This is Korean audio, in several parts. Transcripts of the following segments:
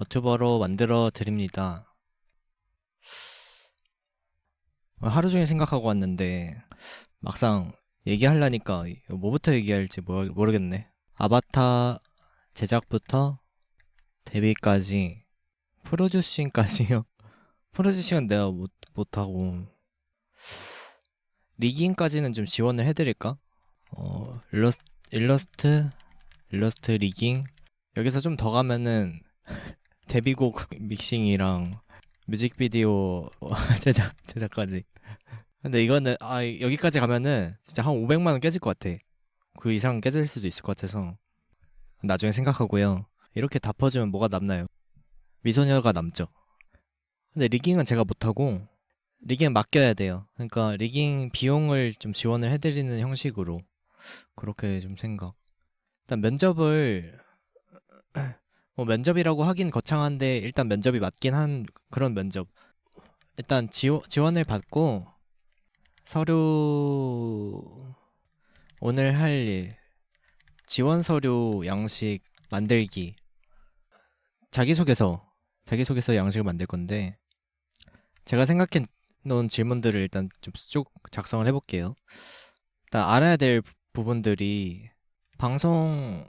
버튜버로 만들어 드립니다. 하루 종일 생각하고 왔는데 막상 얘기하려니까 뭐부터 얘기할지 모르겠네. 아바타 제작부터 데뷔까지 프로듀싱까지요. 프로듀싱은 내가 못하고 리깅까지는 좀 지원을 해드릴까? 일러스트 일러스트 리깅 여기서 좀 더 가면은 데뷔곡 믹싱이랑 뮤직비디오 제작까지. 근데 이거는 여기까지 가면은 진짜 한 500만 원 깨질 것 같아. 그 이상 깨질 수도 있을 것 같아서 나중에 생각하고요. 이렇게 다 퍼지면 뭐가 남나요? 미소녀가 남죠. 근데 리깅은 제가 못하고 리깅은 맡겨야 돼요. 그러니까 리깅 비용을 좀 지원을 해드리는 형식으로 그렇게 좀 생각. 일단 면접을 면접이라고 하긴 거창한데 일단 면접이 맞긴 한 그런 면접. 일단 지원을 받고 서류 오늘 할 일 지원 서류 양식 만들기 자기소개서 양식을 만들 건데 제가 생각해 놓은 질문들을 일단 좀 쭉 작성을 해볼게요. 일단 알아야 될 부분들이 방송을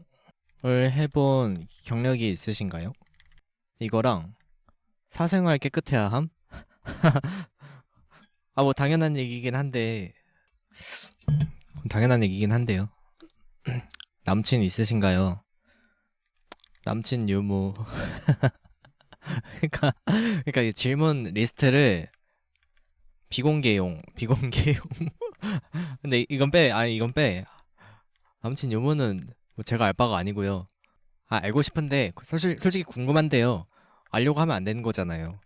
해본 경력이 있으신가요? 이거랑 사생활 깨끗해야 함? 뭐 당연한 얘기긴 한데요. 남친 있으신가요? 남친 유무. 그러니까 이 질문 리스트를 비공개용. 근데 이건 빼. 남친 유무는 뭐 제가 알 바가 아니고요. 알고 싶은데 솔직히 궁금한데요. 알려고 하면 안 되는 거잖아요.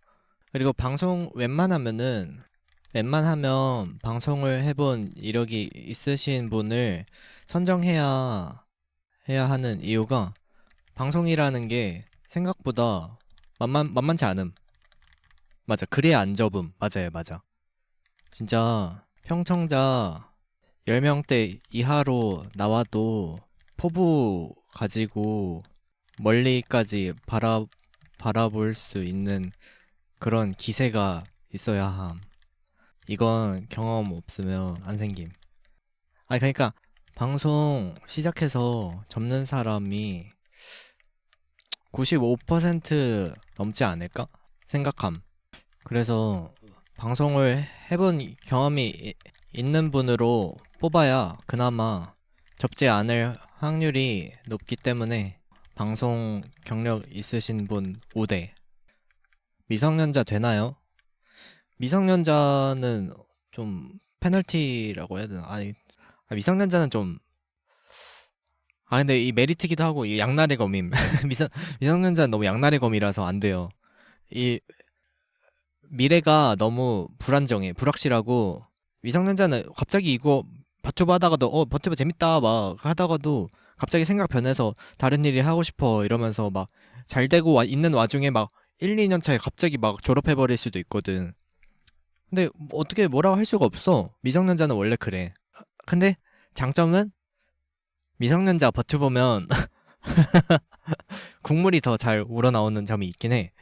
그리고 방송 웬만하면 방송을 해본 이력이 있으신 분을 선정해야 하는 이유가 방송이라는 게 생각보다 만만치 않음. 맞아. 그래야 안 접음. 맞아요, 맞아. 진짜 평청자 10명대 이하로 나와도 포부 가지고 멀리까지 바라볼 수 있는 그런 기세가 있어야 함. 이건 경험 없으면 안 생김. 그러니까 방송 시작해서 접는 사람이 95% 넘지 않을까? 생각함. 그래서 방송을 해본 경험이 있는 분으로 뽑아야 그나마 접지 않을 확률이 높기 때문에 방송 경력 있으신 분 우대. 미성년자 되나요? 미성년자는 좀 페널티라고 해야 되나? 미성년자는 좀 근데 이 메리트기도 하고 이 양날의 검임. 미성년자는 너무 양날의 검이라서 안 돼요. 이 미래가 너무 불확실하고 미성년자는 갑자기 이거 버튜버 하다가도 버튜버 재밌다 막 하다가도 갑자기 생각 변해서 다른 일이 하고 싶어 이러면서 막 잘 되고 있는 와중에 막 1, 2년 차에 갑자기 막 졸업해버릴 수도 있거든. 근데 어떻게 뭐라고 할 수가 없어. 미성년자는 원래 그래. 근데 장점은 미성년자 버텨보면 국물이 더 잘 우러나오는 점이 있긴 해.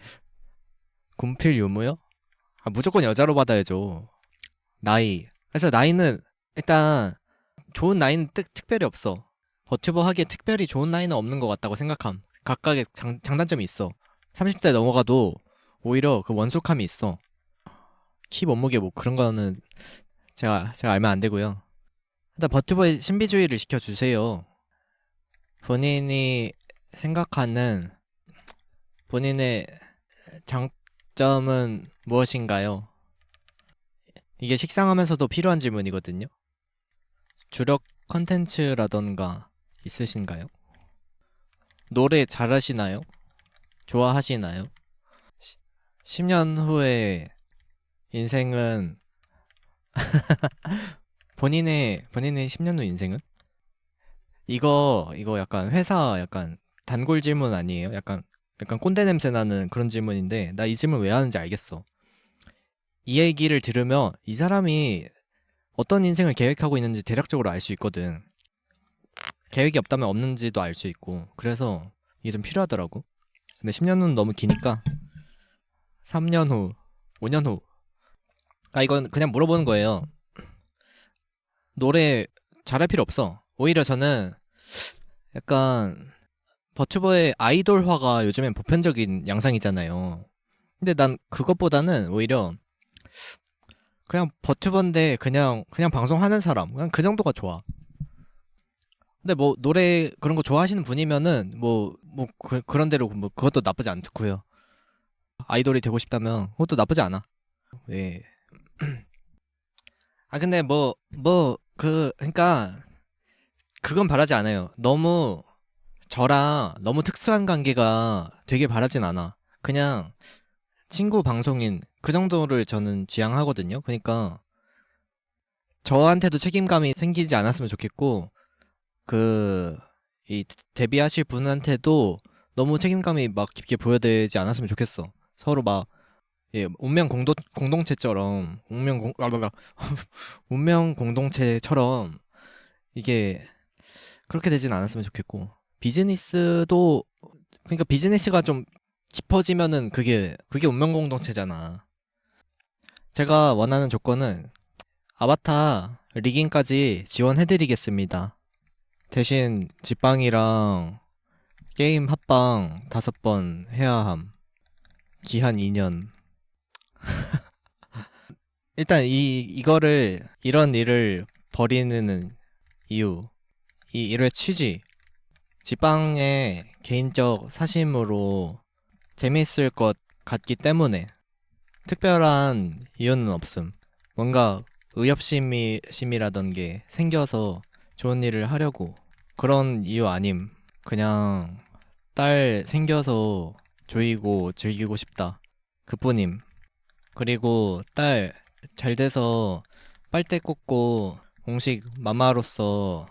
군필 유무요? 무조건 여자로 받아야죠. 그래서 나이는 일단 좋은 나이는 특별히 없어. 버튜버 하기에 특별히 좋은 나이는 없는 것 같다고 생각함. 각각의 장단점이 있어. 30대 넘어가도 오히려 그 원숙함이 있어. 키 몸무게 뭐 그런 거는 제가 알면 안 되고요. 일단 버튜버의 신비주의를 지켜주세요. 본인이 생각하는 본인의 장점은 무엇인가요? 이게 식상하면서도 필요한 질문이거든요. 주력 컨텐츠라던가 있으신가요? 노래 잘하시나요? 좋아하시나요? 10년 후에 인생은 본인의 10년 후 인생은? 이거 약간 회사 약간 단골 질문 아니에요? 약간 꼰대 냄새 나는 그런 질문인데 나 이 질문 왜 하는지 알겠어. 이 얘기를 들으면 이 사람이 어떤 인생을 계획하고 있는지 대략적으로 알 수 있거든. 계획이 없다면 없는지도 알 수 있고 그래서 이게 좀 필요하더라고. 근데 10년 후는 너무 기니까 3년 후, 5년 후. 아, 이건 그냥 물어보는 거예요. 노래 잘할 필요 없어. 오히려 저는 약간 버튜버의 아이돌화가 요즘엔 보편적인 양상이잖아요. 근데 난 그것보다는 오히려 그냥 버튜버인데 그냥 방송하는 사람, 그냥 그 정도가 좋아. 근데 뭐 노래 그런 거 좋아하시는 분이면은 그런 대로 뭐 그것도 나쁘지 않고요. 아이돌이 되고 싶다면 그것도 나쁘지 않아. 예. 아 근데 그러니까 그건 바라지 않아요. 너무 저랑 너무 특수한 관계가 되길 바라진 않아. 그냥 친구 방송인 그 정도를 저는 지향하거든요. 그러니까 저한테도 책임감이 생기지 않았으면 좋겠고 그 이 데뷔하실 분한테도 너무 책임감이 막 깊게 부여되지 않았으면 좋겠어. 서로 막 예, 공동체처럼 운명 공동체처럼 이게 그렇게 되진 않았으면 좋겠고 비즈니스도 그러니까 비즈니스가 좀 깊어지면은 그게 운명 공동체잖아. 제가 원하는 조건은 아바타 리깅까지 지원해드리겠습니다. 대신 집방이랑 게임 합방 5번 해야 함. 기한 2년. 일단 이런 일을 벌이는 이유, 이 일의 취지, 지방의 개인적 사심으로 재밌을 것 같기 때문에 특별한 이유는 없음. 뭔가 의협심이라던 게 생겨서 좋은 일을 하려고 그런 이유 아님. 그냥 딸 생겨서 조이고 즐기고 싶다. 그뿐임. 그리고 딸 잘 돼서 빨대 꽂고 공식 마마로서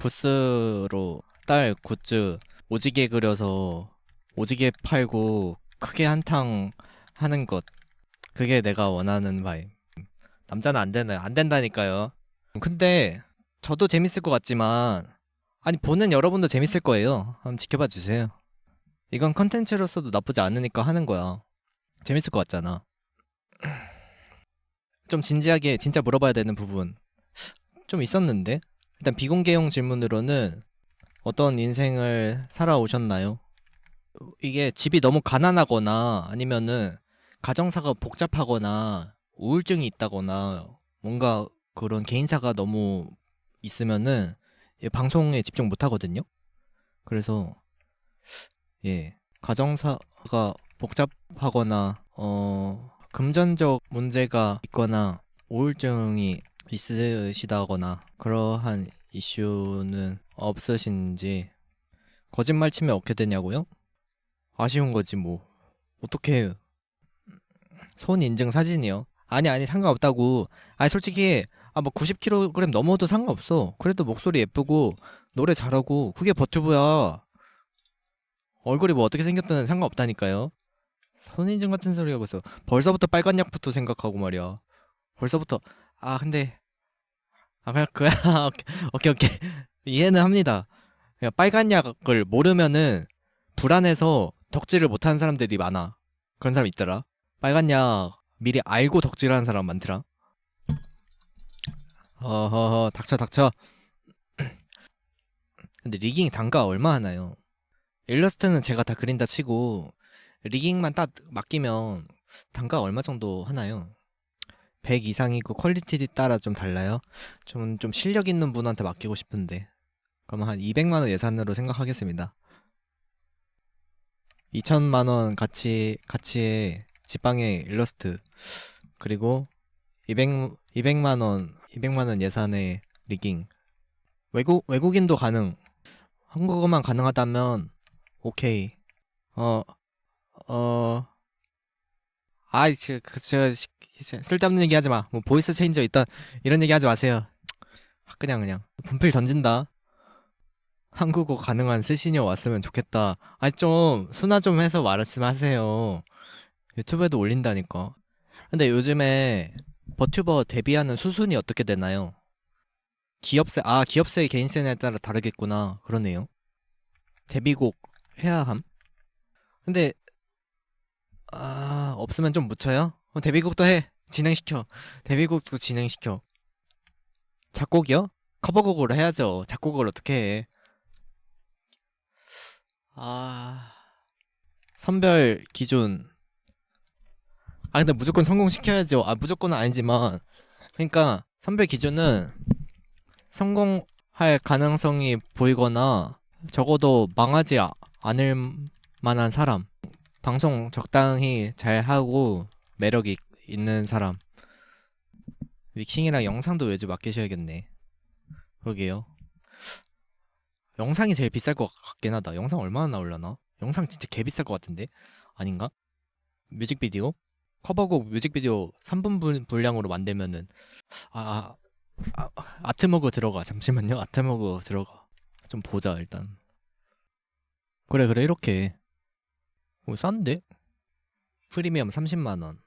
부스로 딸 굿즈 오지게 그려서 오지게 팔고 크게 한탕 하는 것. 그게 내가 원하는 바임. 남자는 안 된다니까요. 근데 저도 재밌을 것 같지만 아니 보는 여러분도 재밌을 거예요. 한번 지켜봐 주세요. 이건 컨텐츠로서도 나쁘지 않으니까 하는 거야. 재밌을 것 같잖아. 좀 진지하게 진짜 물어봐야 되는 부분 좀 있었는데 일단 비공개형 질문으로는 어떤 인생을 살아오셨나요? 이게 집이 너무 가난하거나 아니면은 가정사가 복잡하거나 우울증이 있다거나 뭔가 그런 개인사가 너무 있으면은 이 방송에 집중 못 하거든요. 그래서 예, 가정사가 복잡하거나 금전적 문제가 있거나 우울증이 있으시다거나 그러한 이슈는 없으신지. 거짓말 치면 어떻게 되냐고요? 아쉬운 거지 뭐. 어떻게 해요? 손 인증 사진이요? 아니 상관없다고. 아니 솔직히 뭐 90kg 넘어도 상관없어. 그래도 목소리 예쁘고 노래 잘하고 그게 버튜브야. 얼굴이 뭐 어떻게 생겼든 상관없다니까요. 손인증 같은 소리 하고 있어. 벌써부터 빨간 약부터 생각하고 말이야. 벌써부터 근데 그냥 그야 오케이 이해는 합니다. 그냥 빨간 약을 모르면은 불안해서 덕질을 못하는 사람들이 많아. 그런 사람 있더라. 빨간 약 미리 알고 덕질하는 사람 많더라. 허허허 닥쳐. 근데 리깅 단가 얼마 하나요? 일러스트는 제가 다 그린다 치고 리깅만 딱 맡기면 단가 얼마 정도 하나요? 100 이상이고 퀄리티에 따라 좀 달라요? 좀 실력 있는 분한테 맡기고 싶은데 그러면 한 200만 원 예산으로 생각하겠습니다. 2천만 원 가치의 지방의 일러스트 그리고 200만 원 예산의 리깅. 외국인도 가능. 한국어만 가능하다면 오케이. 어, 어, 쓸데없는 얘기 하지 마. 뭐 보이스 체인저 있다 이런 얘기 하지 마세요. 그냥 분필 던진다. 한국어 가능한 스시녀 왔으면 좋겠다. 아니 좀 순화 좀 해서 말씀하세요. 유튜브에도 올린다니까. 근데 요즘에 버튜버 데뷔하는 수순이 어떻게 되나요? 기업세의 개인세에 따라 다르겠구나. 그러네요. 데뷔곡 해야 함? 근데 없으면 좀 묻혀요? 데뷔곡도 해. 진행시켜. 데뷔곡도 진행시켜. 작곡이요? 커버곡으로 해야죠. 작곡을 어떻게 해? 아, 선별 기준. 근데 무조건 성공시켜야죠. 무조건은 아니지만. 그러니까 선별 기준은 성공할 가능성이 보이거나 적어도 망하지 않을 만한 사람. 방송 적당히 잘 하고 매력이 있는 사람. 믹싱이랑 영상도 외주 맡기셔야겠네. 그러게요. 영상이 제일 비쌀 것 같긴 하다. 영상 얼마나 나오려나? 영상 진짜 개 비쌀 것 같은데? 아닌가? 뮤직비디오? 커버곡 뮤직비디오 3분 분량으로 만들면은 아, 아트머그 들어가. 잠시만요. 아트머그 들어가. 좀 보자 일단. 그래 이렇게. 싼데? 프리미엄 30만원.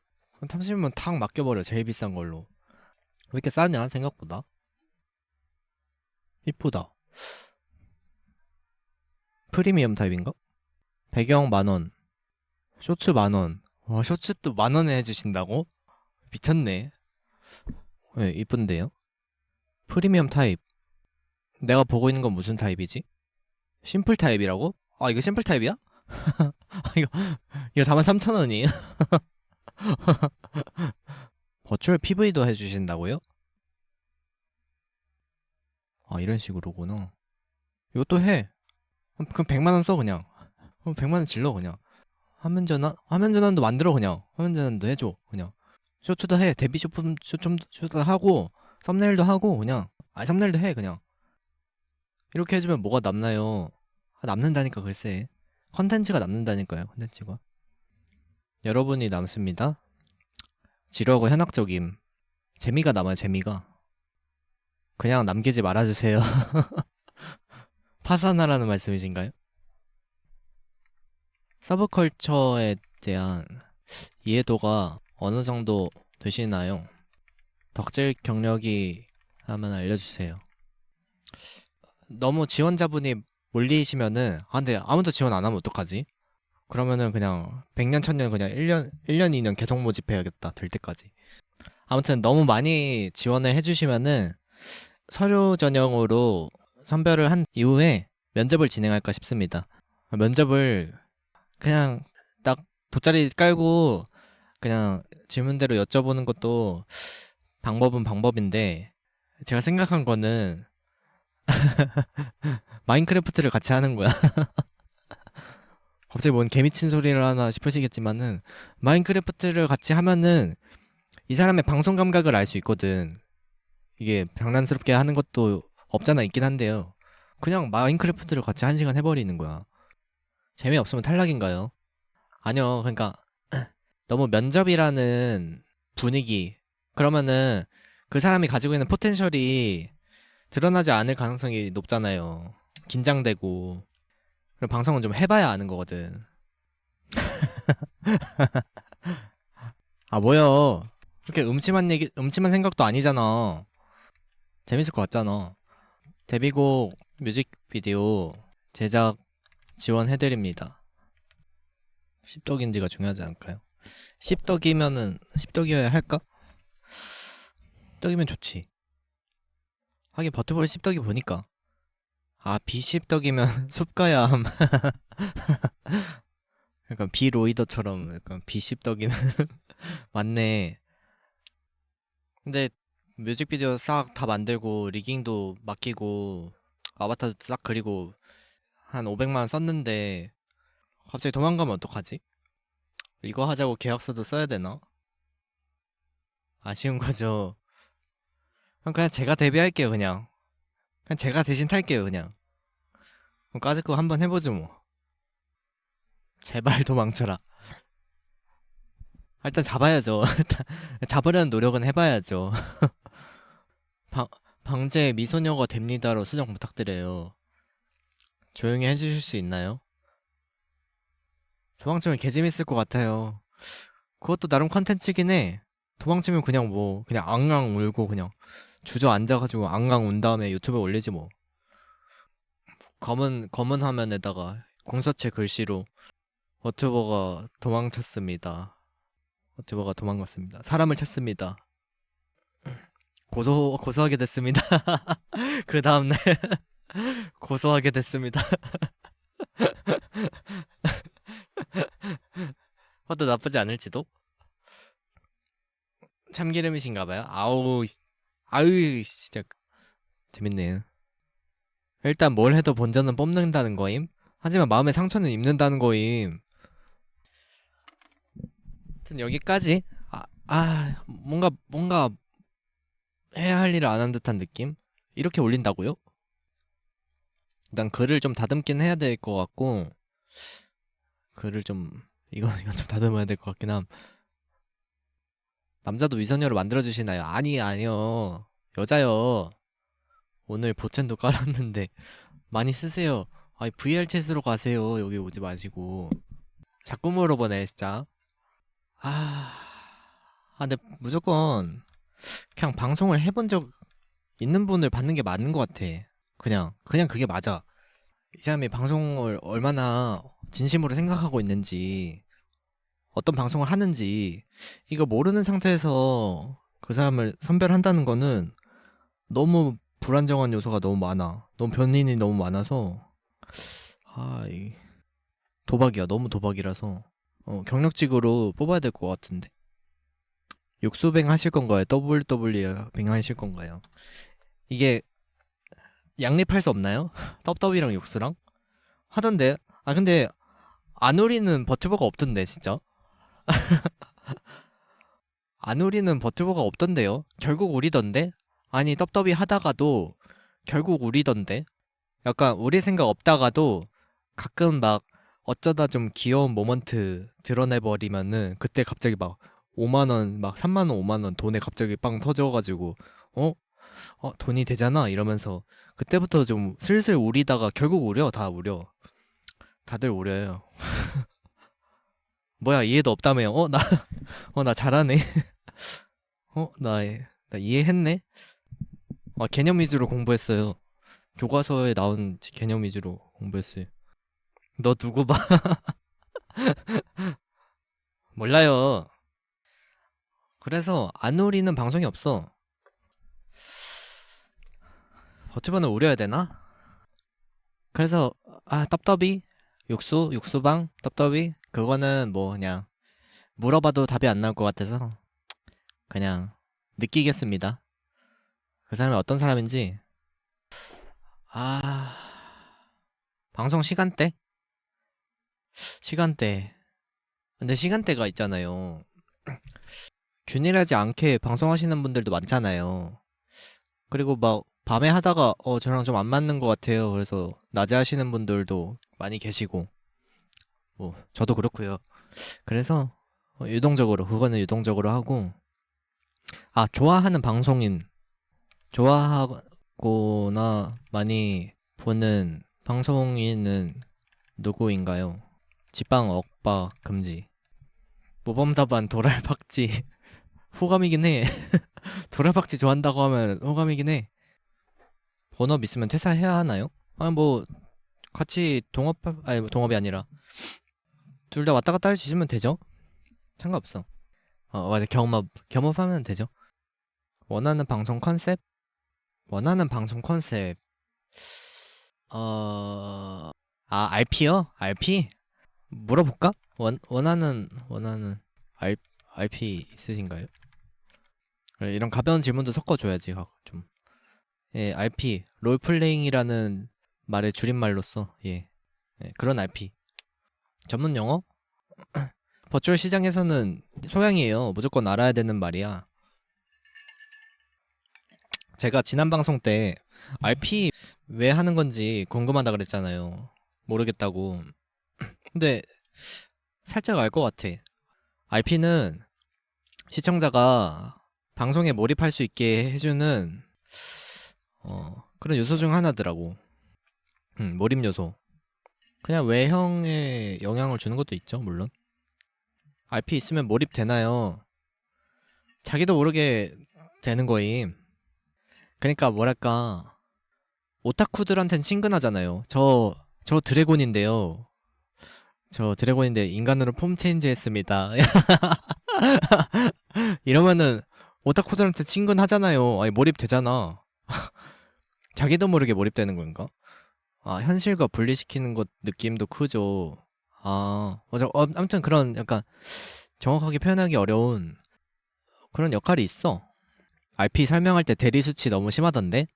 30만 탁 맡겨버려. 제일 비싼 걸로. 왜 이렇게 싸냐 생각보다. 이쁘다. 프리미엄 타입인가? 배경 만원. 쇼츠 만원. 와, 쇼츠도 만원에 해주신다고? 미쳤네. 네, 이쁜데요? 프리미엄 타입. 내가 보고 있는 건 무슨 타입이지? 심플 타입이라고? 이거 심플 타입이야? 이거, 이거 43,000원이에요? 버추얼 PV도 해주신다고요? 이런 식으로구나. 이것도 해. 그럼 100만원 써, 그냥. 100만원 질러, 그냥. 화면 전환도 만들어, 그냥. 화면 전환도 해줘, 그냥. 쇼츠도 해. 데뷔 쇼츠도 하고, 썸네일도 하고, 그냥. 썸네일도 해, 그냥. 이렇게 해주면 뭐가 남나요? 남는다니까, 글쎄. 컨텐츠가 남는다니까요, 컨텐츠가. 여러분이 남습니다. 지루하고 현학적임. 재미가 남아요, 재미가. 그냥 남기지 말아주세요. 파산하라는 말씀이신가요? 서브컬처에 대한 이해도가 어느 정도 되시나요? 덕질 경력이 하면 알려주세요. 너무 지원자분이 몰리시면은 근데 아무도 지원 안 하면 어떡하지? 그러면은 그냥 100년 1000년 그냥 1년 2년 계속 모집해야겠다. 될 때까지. 아무튼 너무 많이 지원을 해주시면은 서류 전형으로 선별을 한 이후에 면접을 진행할까 싶습니다. 면접을 그냥 딱 돗자리 깔고 그냥 질문대로 여쭤보는 것도 방법은 방법인데 제가 생각한 거는 마인크래프트를 같이 하는 거야. 갑자기 뭔 개미친 소리를 하나 싶으시겠지만은 마인크래프트를 같이 하면은 이 사람의 방송 감각을 알 수 있거든. 이게 장난스럽게 하는 것도 없잖아 있긴 한데요. 그냥 마인크래프트를 같이 1시간 해버리는 거야. 재미없으면 탈락인가요? 아니요. 그러니까 너무 면접이라는 분위기 그러면은 그 사람이 가지고 있는 포텐셜이 드러나지 않을 가능성이 높잖아요. 긴장되고. 그리고 방송은 좀 해봐야 아는 거거든. 뭐여. 그렇게 음침한 생각도 아니잖아. 재밌을 것 같잖아. 데뷔곡 뮤직비디오 제작 지원해드립니다. 씹덕인지가 중요하지 않을까요? 씹덕이어야 할까? 씹덕이면 좋지. 하긴 버터볼 씹덕이 보니까 비씹덕이면 숲가야함. 약간 비로이더처럼 약간 비씹덕이면 맞네. 근데 뮤직비디오 싹 다 만들고 리깅도 맡기고 아바타도 싹 그리고 한 500만원 썼는데 갑자기 도망가면 어떡하지? 이거 하자고 계약서도 써야 되나? 아쉬운 거죠. 그냥 제가 데뷔할게요, 그냥. 그냥 제가 대신 탈게요, 그냥. 그럼 까짓거 한번 해보죠, 뭐. 제발 도망쳐라. 일단 잡아야죠. 일단 잡으려는 노력은 해봐야죠. 방, 방제 미소녀가 됩니다로 수정 부탁드려요. 조용히 해주실 수 있나요? 도망치면 개재밌을 것 같아요. 그것도 나름 컨텐츠긴 해. 도망치면 그냥 그냥 앙앙 울고 그냥 주저앉아가지고 앙앙 운 다음에 유튜브에 올리지 뭐. 검은 화면에다가 공서체 글씨로 버튜버가 도망쳤습니다. 버튜버가 도망갔습니다. 사람을 찾습니다. 고소하게 됐습니다. 그 다음날 고소하게 됐습니다. 그것도 나쁘지 않을지도? 참기름이신가봐요? 아우, 진짜 재밌네. 일단 뭘 해도 본전은 뽑는다는 거임. 하지만 마음의 상처는 입는다는 거임. 하여튼 여기까지. 뭔가 해야 할 일을 안 한 듯한 느낌? 이렇게 올린다고요? 일단 글을 좀 다듬긴 해야 될 것 같고, 글을 좀 이건 좀 다듬어야 될 것 같긴 함. 남자도 미소녀로 만들어주시나요? 아니요. 여자요. 오늘 보챈도 깔았는데 많이 쓰세요. 아니 VR 챗으로 가세요. 여기 오지 마시고. 자꾸 물어보네 진짜. 아, 근데 무조건 그냥 방송을 해본 적 있는 분을 받는 게 맞는 것 같아. 그냥 그게 맞아. 이 사람이 방송을 얼마나 진심으로 생각하고 있는지, 어떤 방송을 하는지, 이거 모르는 상태에서 그 사람을 선별한다는 거는 너무 불안정한 요소가 너무 많아. 너무 변인이 너무 많아서, 이 도박이야. 너무 도박이라서. 경력직으로 뽑아야 될 것 같은데. 육수뱅 하실 건가요? WW뱅 하실 건가요? 이게 양립할 수 없나요? 떡떡이랑 육수랑? 하던데. 근데 안 우리는 버튜버가 없던데 진짜. 안 우리는 버튜버가 없던데요. 결국 우리던데. 아니 떡떡이 하다가도 결국 우리던데. 약간 우리 생각 없다가도 가끔 막 어쩌다 좀 귀여운 모먼트 드러내버리면은 그때 갑자기 막 5만원 막 3만원 5만원 돈에 갑자기 빵 터져가지고 어? 돈이 되잖아 이러면서 그때부터 좀 슬슬 우리다가 결국 우려. 다 우려. 다들 우려요. 뭐야 이해도 없다며요. 나 잘하네. 나 이해했네. 개념 위주로 공부했어요. 교과서에 나온 개념 위주로 공부했어요. 너 누구 봐? 몰라요. 그래서 안 우리는 방송이 없어. 버튜버는 우려야 되나? 그래서 떡더비 육수방 떡더비 그거는 뭐 그냥 물어봐도 답이 안 나올 것 같아서 그냥 느끼겠습니다. 그 사람이 어떤 사람인지. 아, 방송 시간대. 근데 시간대가 있잖아요. 균일하지 않게 방송하시는 분들도 많잖아요. 그리고 막 밤에 하다가 저랑 좀 안 맞는 것 같아요. 그래서 낮에 하시는 분들도 많이 계시고 뭐 저도 그렇고요. 그래서 그거는 유동적으로 하고. 좋아하는 방송인, 좋아하거나 많이 보는 방송인은 누구인가요? 지방 억바 금지. 모범답안 도랄팍지. 호감이긴 해. 도랄팍지 좋아한다고 하면 호감이긴 해. 본업 있으면 퇴사해야 하나요? 뭐 같이 동업이 아니라 둘 다 왔다 갔다 할 수 있으면 되죠. 상관없어. 맞아. 겸업하면 되죠. 원하는 방송 컨셉? 원하는 방송 컨셉. RP요? RP? 물어볼까? 원하는 RP 있으신가요? 그래, 이런 가벼운 질문도 섞어줘야지. 좀. 예, RP 롤플레잉이라는 말의 줄임말로써 그런 RP 전문 용어? 버추얼 시장에서는 소양이에요. 무조건 알아야 되는 말이야. 제가 지난 방송 때 RP 왜 하는 건지 궁금하다 그랬잖아요. 모르겠다고. 근데 살짝 알 것 같아. RP는 시청자가 방송에 몰입할 수 있게 해주는 그런 요소 중 하나더라고. 몰입 요소. 그냥 외형에 영향을 주는 것도 있죠, 물론. RP 있으면 몰입되나요? 자기도 모르게 되는 거임. 그러니까 뭐랄까, 오타쿠들한텐 친근하잖아요. 저 드래곤인데요. 저 드래곤인데 인간으로 폼 체인지 했습니다. 이러면은 오타쿠들한테 친근하잖아요. 아니, 몰입되잖아. 자기도 모르게 몰입되는 건가? 아, 현실과 분리시키는 것 느낌도 크죠. 아, 맞아. 아무튼 그런 약간 정확하게 표현하기 어려운 그런 역할이 있어. RP 설명할 때 대리 수치 너무 심하던데?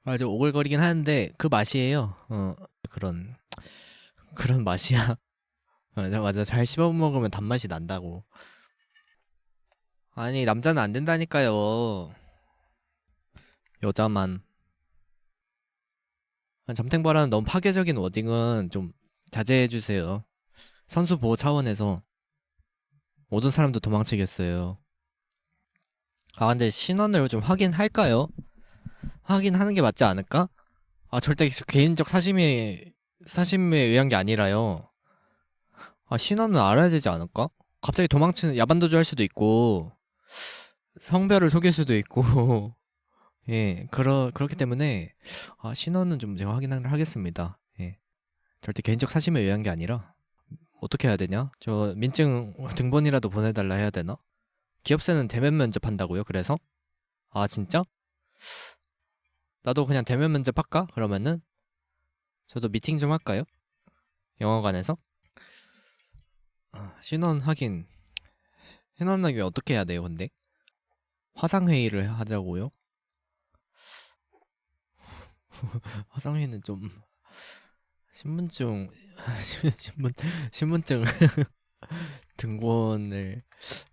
아주 오글거리긴 하는데 그 맛이에요. 그런 그런 맛이야. 맞아, 맞아. 잘 씹어 먹으면 단맛이 난다고. 아니, 남자는 안 된다니까요. 여자만. 잠탱바라는 너무 파괴적인 워딩은 좀 자제해주세요. 선수 보호 차원에서 모든 사람도 도망치겠어요. 아, 근데 신원을 좀 확인할까요? 확인하는 게 맞지 않을까? 아, 절대 개인적 사심에 의한 게 아니라요. 아, 신원은 알아야 되지 않을까? 갑자기 도망치는 야반도주 할 수도 있고, 성별을 속일 수도 있고, 예, 그렇기 때문에, 아, 신원은 좀 제가 확인을 하겠습니다. 예. 절대 개인적 사심에 의한 게 아니라, 어떻게 해야 되냐? 저 민증 등본이라도 보내달라 해야 되나? 기업체는 대면 면접한다고요? 그래서? 아, 진짜? 나도 그냥 대면 면접 할까? 그러면은? 저도 미팅 좀 할까요? 영화관에서? 신원 확인. 신원 확인 어떻게 해야 돼요, 근데? 화상회의를 하자고요? 화상회의는 좀, 신분증, 신분, 신분증 등본을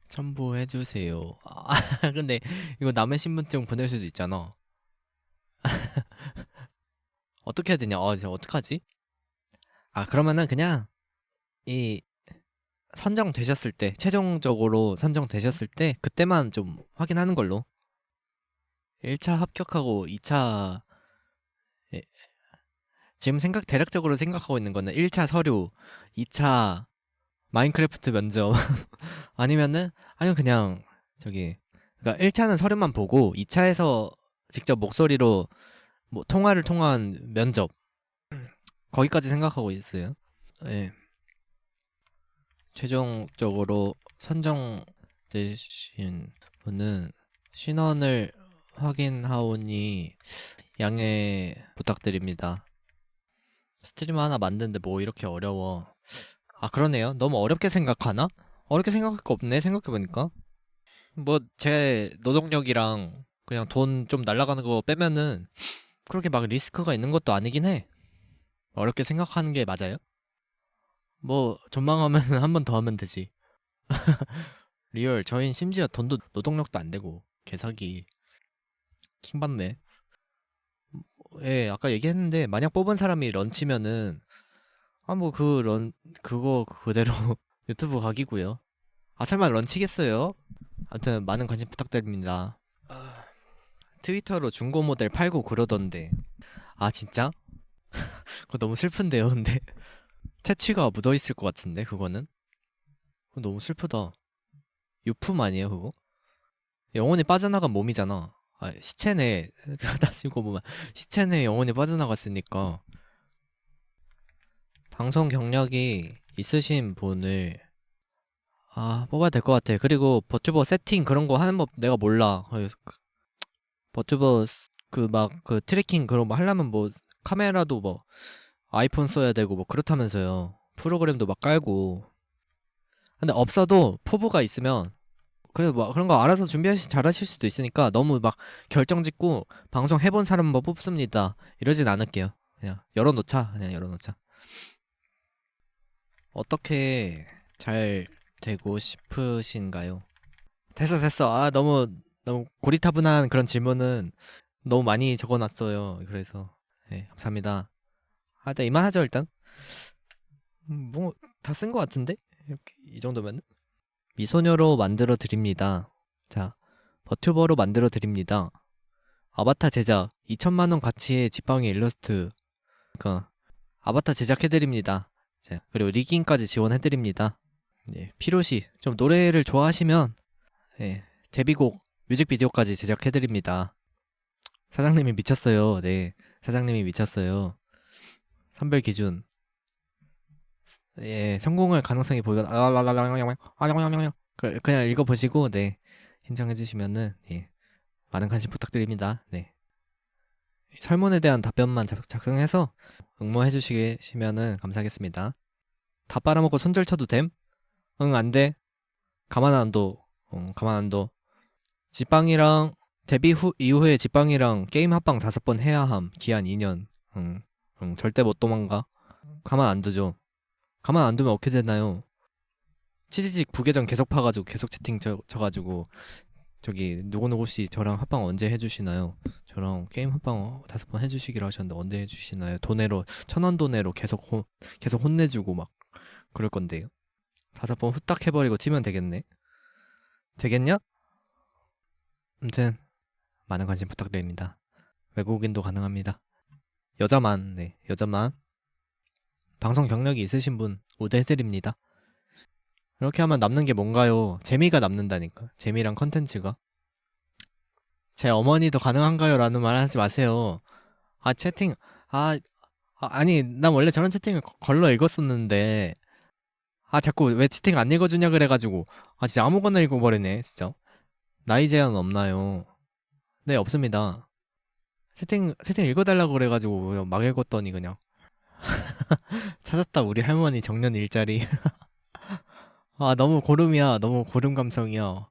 첨부해주세요. 아, 근데 이거 남의 신분증 보낼 수도 있잖아. 어떻게 해야 되냐? 이제 어떡하지? 아, 그러면은 그냥, 이, 선정되셨을 때, 최종적으로 선정되셨을 때, 그때만 좀 확인하는 걸로. 1차 합격하고 2차, 지금 대략적으로 생각하고 있는 거는 1차 서류, 2차 마인크래프트 면접, 아니면 그냥, 그러니까 1차는 서류만 보고, 2차에서 직접 목소리로 뭐 통화를 통한 면접, 거기까지 생각하고 있어요. 예. 최종적으로 선정되신 분은 신원을 확인하오니 양해 부탁드립니다. 스트리머 하나 만드는데 뭐 이렇게 어려워. 아, 그러네요. 너무 어렵게 생각하나? 어렵게 생각할 거 없네, 생각해보니까. 뭐, 제 노동력이랑 그냥 돈 좀 날아가는 거 빼면은 그렇게 막 리스크가 있는 것도 아니긴 해. 어렵게 생각하는 게 맞아요? 뭐, 전망하면 한 번 더 하면 되지. 리얼, 저희는 심지어 돈도 노동력도 안 되고, 개사기. 킹받네. 예, 아까 얘기했는데, 만약 뽑은 사람이 런치면은, 아, 뭐, 그거 그대로 유튜브 각이고요. 아, 설마 런치겠어요? 아무튼, 많은 관심 부탁드립니다. 트위터로 중고 모델 팔고 그러던데. 아, 진짜? 그거 너무 슬픈데요, 근데? 채취가 묻어있을 것 같은데, 그거는? 그거 너무 슬프다. 유품 아니에요, 그거? 영혼이 빠져나간 몸이잖아. 아, 시체네. 다시고 보면 시체네 영혼이 빠져나갔으니까. 방송 경력이 있으신 분을 뽑아야 될 것 같아. 그리고 버튜버 세팅 그런 거 하는 법 내가 몰라. 버튜버 그 트래킹 그런 거 하려면 뭐 카메라도 뭐 아이폰 써야 되고 뭐 그렇다면서요. 프로그램도 막 깔고. 근데 없어도 포부가 있으면 그래도 뭐 그런 거 알아서 잘하실 수도 있으니까 너무 막 결정 짓고 방송 해본 사람만 뭐 뽑습니다 이러진 않을게요. 그냥 열어놓자. 어떻게 잘 되고 싶으신가요? 됐어. 아, 너무 고리타분한 그런 질문은 너무 많이 적어놨어요. 그래서 네, 감사합니다. 일단 이만하죠 일단. 뭐 다 쓴 것 같은데 이렇게 이 정도면은. 미소녀로 만들어 드립니다. 자, 버튜버로 만들어 드립니다. 아바타 제작 2천만 원 가치의 지팡이 일러스트. 그러니까 아바타 제작해 드립니다. 자, 그리고 리깅까지 지원해 드립니다. 예, 필요시 좀 노래를 좋아하시면 예, 데뷔곡 뮤직비디오까지 제작해 드립니다. 사장님이 미쳤어요. 네. 사장님이 미쳤어요. 선별 기준 예, 성공할 가능성이 보이거 그냥 읽어보시고 네 신청해 주시면은 예 많은 관심 부탁드립니다. 네 설문에 대한 답변만 작성해서 응모해 주시면은 감사하겠습니다. 다 빨아먹고 손절 쳐도 됨? 응, 안 돼. 가만 안 둬. 가만 안 둬. 지빵이랑 데뷔 후 이후에 지빵이랑 게임 합방 5번 해야 함. 기한 2년. 응, 응, 절대 못 도망가. 가만 안 두죠. 가만 안 두면 어떻게 되나요? 치지직 부계정 계속 파가지고 계속 채팅 쳐가지고 저기 누구누구씨 저랑 합방 언제 해주시나요? 저랑 게임 합방 5번 해주시기로 하셨는데 언제 해주시나요? 도내로 1,000원 도내로 계속 혼내주고 막 그럴 건데요. 5번 후딱 해버리고 튀면 되겠네. 되겠냐? 아무튼 많은 관심 부탁드립니다. 외국인도 가능합니다. 여자만, 네, 여자만. 방송 경력이 있으신 분 우대해드립니다. 이렇게 하면 남는 게 뭔가요? 재미가 남는다니까. 재미랑 컨텐츠가. 제 어머니도 가능한가요? 라는 말 하지 마세요. 아, 채팅, 아, 아니, 난 원래 저런 채팅을 걸러 읽었었는데, 아, 자꾸 왜 채팅 안 읽어주냐 그래가지고, 아, 진짜 아무거나 읽어버리네, 진짜. 나이 제한 없나요? 네, 없습니다. 채팅 읽어달라고 그래가지고, 그냥 막 읽었더니 그냥. 찾았다, 우리 할머니 정년 일자리. 아, 너무 고름이야. 너무 고름 감성이야.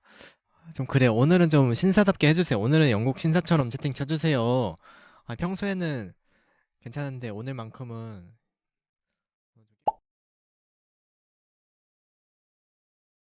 좀 그래. 오늘은 좀 신사답게 해주세요. 오늘은 영국 신사처럼 채팅 쳐주세요. 아, 평소에는 괜찮은데 오늘만큼은